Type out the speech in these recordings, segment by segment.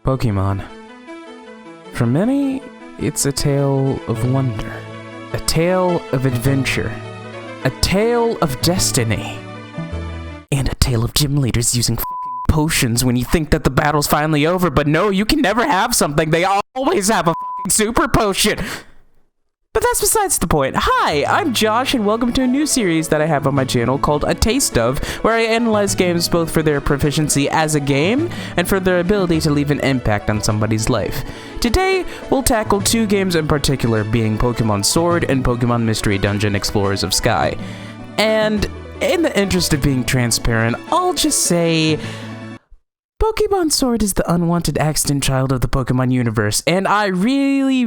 Pokemon. For many, it's a tale of wonder, a tale of adventure, a tale of destiny, and a tale of gym leaders using fucking potions when you think that the battle's finally over, but no, you can never have something. They always have a fucking super potion. But that's besides the point. Hi, I'm Josh, and welcome to a new series that I have on my channel called A Taste Of, where I analyze games both for their proficiency as a game and for their ability to leave an impact on somebody's life. Today, we'll tackle two games in particular, being Pokemon Sword and Pokemon Mystery Dungeon Explorers of Sky. And in the interest of being transparent, I'll just say Pokemon Sword is the unwanted accident child of the Pokemon universe, and I really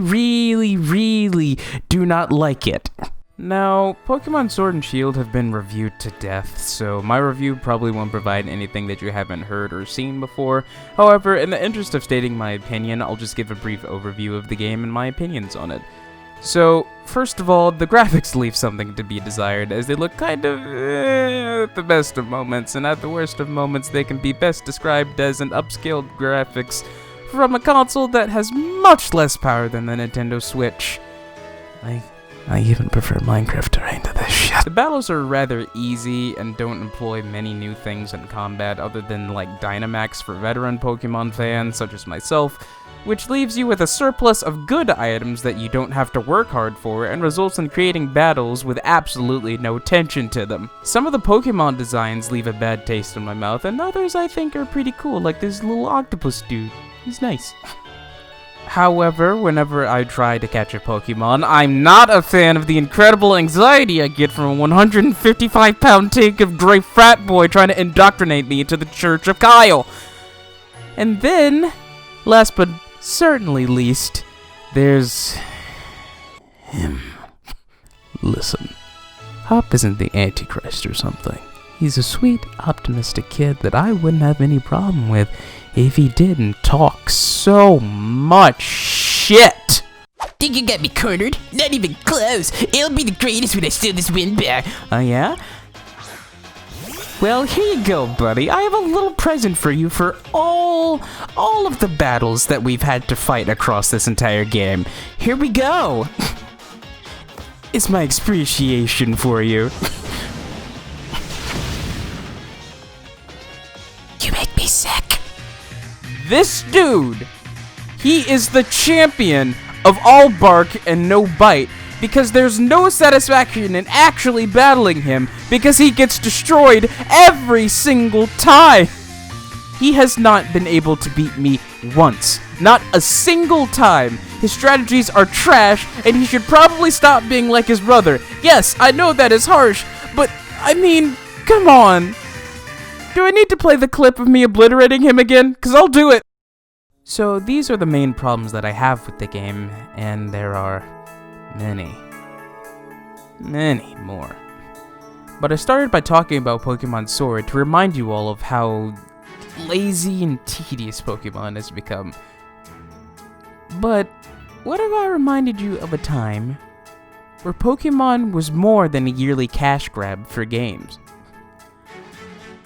do not like it. Now, Pokemon Sword and Shield have been reviewed to death, so my review probably won't provide anything that you haven't heard or seen before. However, in the interest of stating my opinion, I'll just give a brief overview of the game and my opinions on it. So, first of all, the graphics leave something to be desired, as they look kind of at the best of moments, and at the worst of moments they can be best described as an upscaled graphics from a console that has much less power than the Nintendo Switch. I even prefer Minecraft terrain to this shit. The battles are rather easy and don't employ many new things in combat other than like Dynamax for veteran Pokemon fans such as myself, which leaves you with a surplus of good items that you don't have to work hard for and results in creating battles with absolutely no tension to them. Some of the Pokemon designs leave a bad taste in my mouth, and others I think are pretty cool, like this little octopus dude. He's nice. However, whenever I try to catch a Pokemon, I'm not a fan of the incredible anxiety I get from a 155-pound tank of gray frat boy trying to indoctrinate me into the Church of Kyle. And then, last but certainly least, there's him. Listen, Hop isn't the Antichrist or something. He's a sweet, optimistic kid that I wouldn't have any problem with if he didn't talk so much shit. Think you got me cornered? Not even close. It'll be the greatest when I steal this win back. Oh yeah? Well, here you go, buddy. I have a little present for you for all of the battles that we've had to fight across this entire game. Here we go. It's my appreciation for you. You make me sick. This dude, he is the champion of all bark and no bite, because there's no satisfaction in actually battling him, because he gets destroyed every single time. He has not been able to beat me once. Not a single time. His strategies are trash, and he should probably stop being like his brother. Yes, I know that is harsh, but I mean, come on. Do I need to play the clip of me obliterating him again? 'Cause I'll do it. So these are the main problems that I have with the game, and there are many more. But I started by talking about Pokemon Sword to remind you all of how lazy and tedious Pokemon has become. But what if I reminded you of a time where Pokemon was more than a yearly cash grab for games?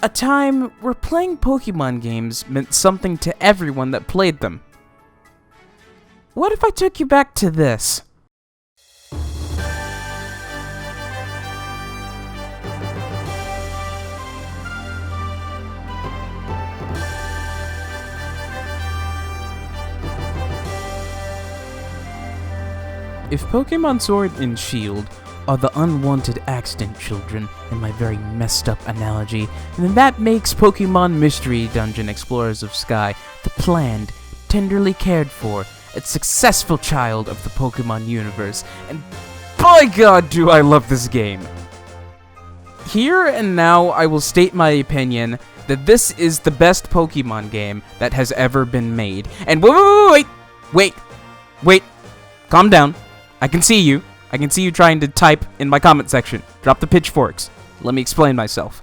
A time where playing Pokemon games meant something to everyone that played them. What if I took you back to this? If Pokemon Sword and Shield are the unwanted accident children, in my very messed up analogy, then that makes Pokemon Mystery Dungeon Explorers of Sky the planned, tenderly cared for, and successful child of the Pokemon universe, and by God do I love this game! Here and now I will state my opinion that this is the best Pokemon game that has ever been made. And wait, calm down. I can see you. I can see you trying to type in my comment section. Drop the pitchforks. Let me explain myself.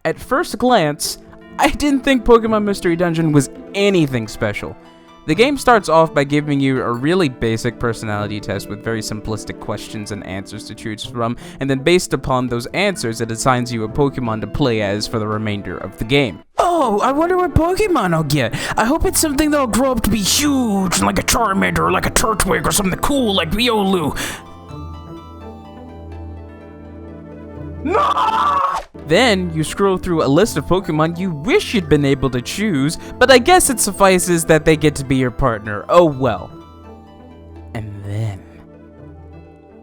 At first glance, I didn't think Pokemon Mystery Dungeon was anything special. The game starts off by giving you a really basic personality test with very simplistic questions and answers to choose from, and then based upon those answers, it assigns you a Pokemon to play as for the remainder of the game. Oh, I wonder what Pokemon I'll get. I hope it's something that'll grow up to be huge, like a Charmander, or like a Turtwig, or something cool like Riolu. Then, you scroll through a list of Pokemon you wish you'd been able to choose, but I guess it suffices that they get to be your partner. Oh well. And then,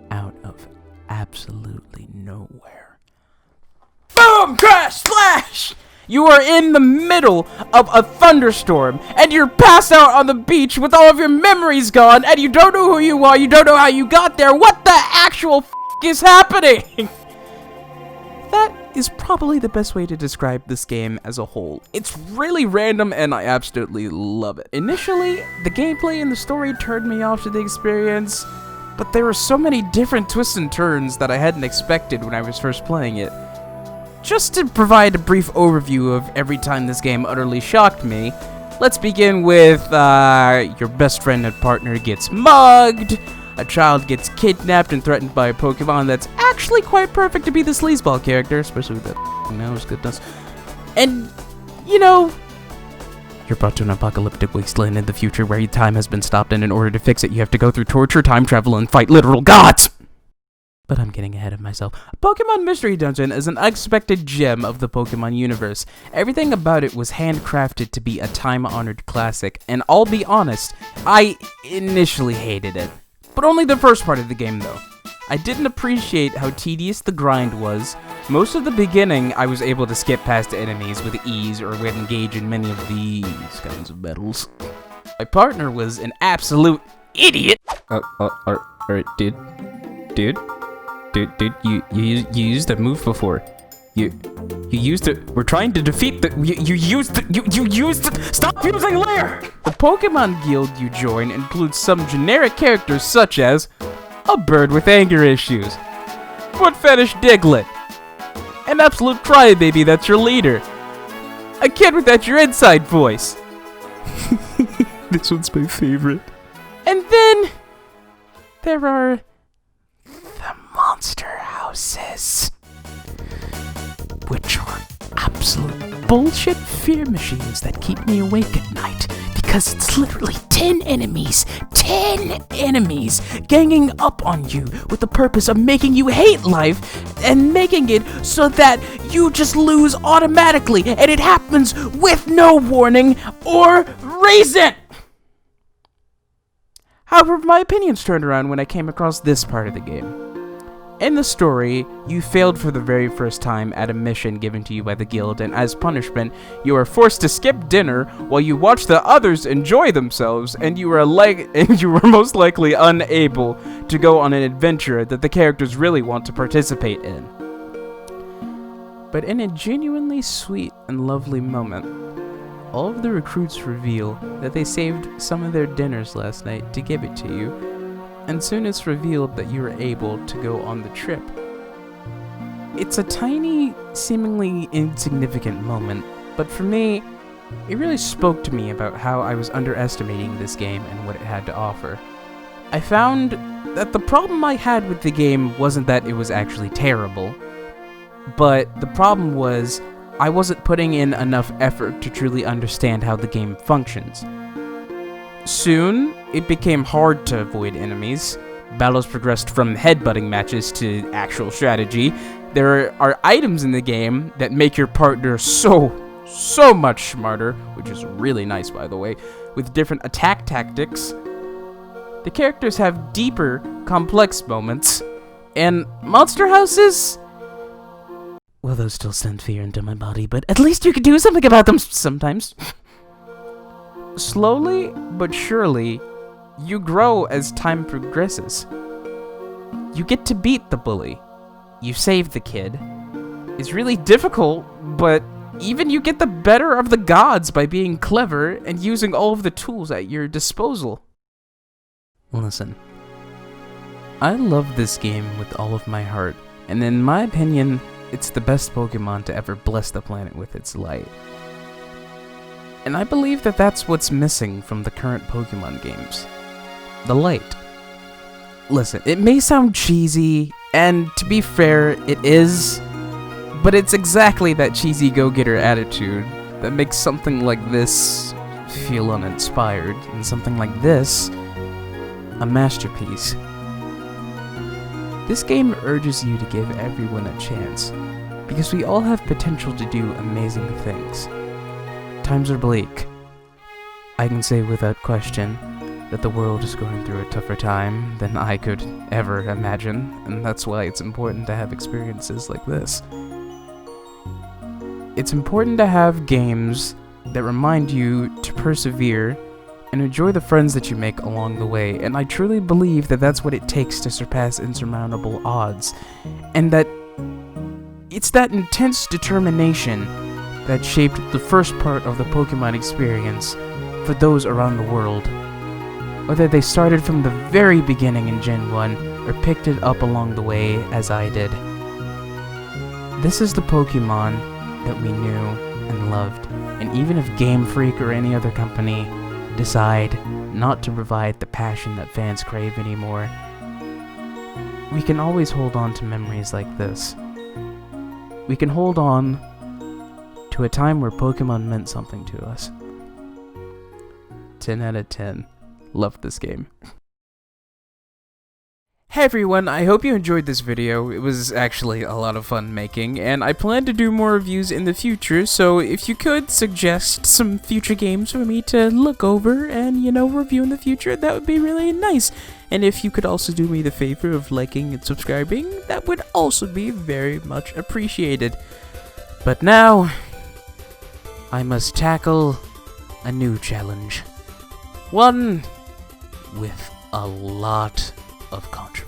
out of absolutely nowhere, boom! Crash! Splash! You are in the middle of a thunderstorm, and you're passed out on the beach with all of your memories gone, and you don't know who you are, you don't know how you got there. What the actual f*** is happening? That is probably the best way to describe this game as a whole. It's really random and I absolutely love it. Initially, the gameplay and the story turned me off to the experience, but there were so many different twists and turns that I hadn't expected when I was first playing it. Just to provide a brief overview of every time this game utterly shocked me, let's begin with your best friend and partner gets mugged, a child gets kidnapped and threatened by a Pokemon that's actually quite perfect to be the sleazeball character, especially with that nose goodness. And, you know, you're brought to an apocalyptic wasteland in the future where your time has been stopped, and in order to fix it, you have to go through torture, time travel, and fight literal gods! But I'm getting ahead of myself. Pokemon Mystery Dungeon is an unexpected gem of the Pokemon universe. Everything about it was handcrafted to be a time-honored classic, and I'll be honest, I initially hated it. But only the first part of the game, though. I didn't appreciate how tedious the grind was. Most of the beginning, I was able to skip past enemies with ease or would engage in many of these kinds of battles. My partner was an absolute idiot. Alright, dude, you used that move before. You used it. We're trying to defeat the. You used it. Stop using Lair! The Pokemon guild you join includes some generic characters such as a bird with anger issues, foot fetish Diglett, an absolute crybaby that's your leader, a kid with that your inside voice. This one's my favorite. And then there are the monster houses, which are absolute bullshit fear machines that keep me awake at night, because it's literally 10 enemies ganging up on you with the purpose of making you hate life and making it so that you just lose automatically, and it happens with no warning or reason. However, my opinions turned around when I came across this part of the game. In the story, you failed for the very first time at a mission given to you by the guild, and as punishment, you are forced to skip dinner while you watch the others enjoy themselves, and you were most likely unable to go on an adventure that the characters really want to participate in. But in a genuinely sweet and lovely moment, all of the recruits reveal that they saved some of their dinners last night to give it to you. And soon it's revealed that you were able to go on the trip. It's a tiny, seemingly insignificant moment, but for me, it really spoke to me about how I was underestimating this game and what it had to offer. I found that the problem I had with the game wasn't that it was actually terrible, but the problem was I wasn't putting in enough effort to truly understand how the game functions. Soon, it became hard to avoid enemies. Battles progressed from headbutting matches to actual strategy. There are items in the game that make your partner so much smarter, which is really nice, by the way, with different attack tactics. The characters have deeper, complex moments, and monster houses, well, those still send fear into my body, but at least you can do something about them sometimes. Slowly but surely, you grow as time progresses. You get to beat the bully. You save the kid. It's really difficult, but even you get the better of the gods by being clever and using all of the tools at your disposal. Listen, I love this game with all of my heart, and in my opinion, it's the best Pokemon to ever bless the planet with its light. And I believe that that's what's missing from the current Pokemon games. The light. Listen, it may sound cheesy, and to be fair, it is, but it's exactly that cheesy go-getter attitude that makes something like this feel uninspired, and something like this a masterpiece. This game urges you to give everyone a chance, because we all have potential to do amazing things. Times are bleak. I can say without question that the world is going through a tougher time than I could ever imagine, and that's why it's important to have experiences like this. It's important to have games that remind you to persevere and enjoy the friends that you make along the way, and I truly believe that that's what it takes to surpass insurmountable odds, and that it's that intense determination that shaped the first part of the Pokemon experience for those around the world. Whether they started from the very beginning in Gen 1 or picked it up along the way as I did. This is the Pokemon that we knew and loved, and even if Game Freak or any other company decide not to provide the passion that fans crave anymore, we can always hold on to memories like this. We can hold on to a time where Pokemon meant something to us. 10 out of 10. Loved this game. Hey everyone, I hope you enjoyed this video. It was actually a lot of fun making, and I plan to do more reviews in the future, so if you could suggest some future games for me to look over and, review in the future, that would be really nice. And if you could also do me the favor of liking and subscribing, that would also be very much appreciated. But now, I must tackle a new challenge. One with a lot of controversy.